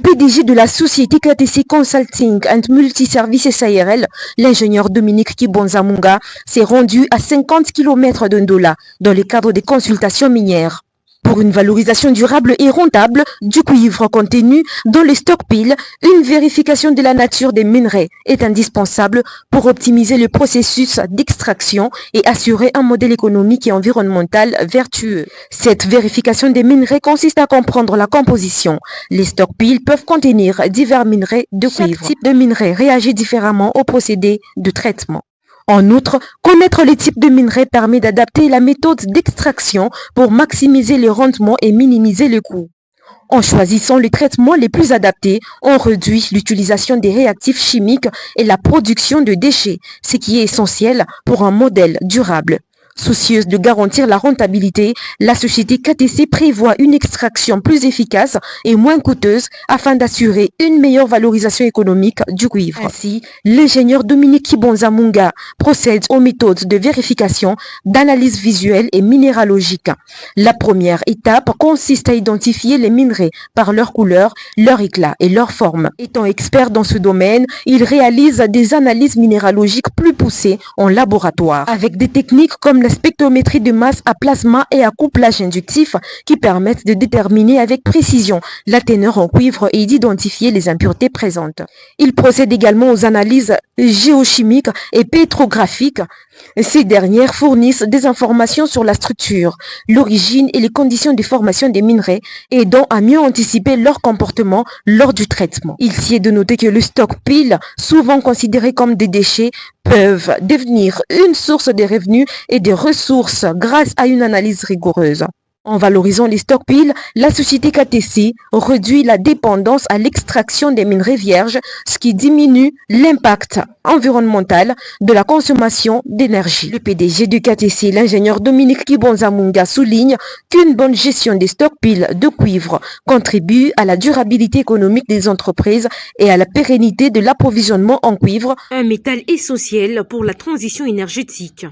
PDG de la société KTC Consulting and Multiservices SARL, l'ingénieur Dominique Kibonza Munga, s'est rendu à 50 km de Ndola dans le cadre des consultations minières. Pour une valorisation durable et rentable du cuivre contenu dans les stockpiles, une vérification de la nature des minerais est indispensable pour optimiser le processus d'extraction et assurer un modèle économique et environnemental vertueux. Cette vérification des minerais consiste à comprendre la composition. Les stockpiles peuvent contenir divers minerais de cuivre. Chaque type de minerai réagit différemment au procédé de traitement. En outre, connaître les types de minerais permet d'adapter la méthode d'extraction pour maximiser le rendement et minimiser le coût. En choisissant les traitements les plus adaptés, on réduit l'utilisation des réactifs chimiques et la production de déchets, ce qui est essentiel pour un modèle durable. Soucieuse de garantir la rentabilité, la société KTC prévoit une extraction plus efficace et moins coûteuse afin d'assurer une meilleure valorisation économique du cuivre. Ainsi, l'ingénieur Dominique Kibonza Munga procède aux méthodes de vérification, d'analyse visuelle et minéralogique. La première étape consiste à identifier les minerais par leur couleur, leur éclat et leur forme. Étant expert dans ce domaine, il réalise des analyses minéralogiques plus poussées en laboratoire avec des techniques comme la spectrométrie de masse à plasma et à couplage inductif qui permettent de déterminer avec précision la teneur en cuivre et d'identifier les impuretés présentes. Il procède également aux analyses géochimiques et pétrographiques. Ces dernières fournissent des informations sur la structure, l'origine et les conditions de formation des minerais, aidant à mieux anticiper leur comportement lors du traitement. Il s'y est de noter que le stockpile, souvent considéré comme des déchets, peuvent devenir une source de revenus et de ressources grâce à une analyse rigoureuse. En valorisant les stockpiles, la société KTC réduit la dépendance à l'extraction des minerais vierges, ce qui diminue l'impact environnemental de la consommation d'énergie. Le PDG du KTC, l'ingénieur Dominique Kibonza Munga, souligne qu'une bonne gestion des stockpiles de cuivre contribue à la durabilité économique des entreprises et à la pérennité de l'approvisionnement en cuivre, un métal essentiel pour la transition énergétique.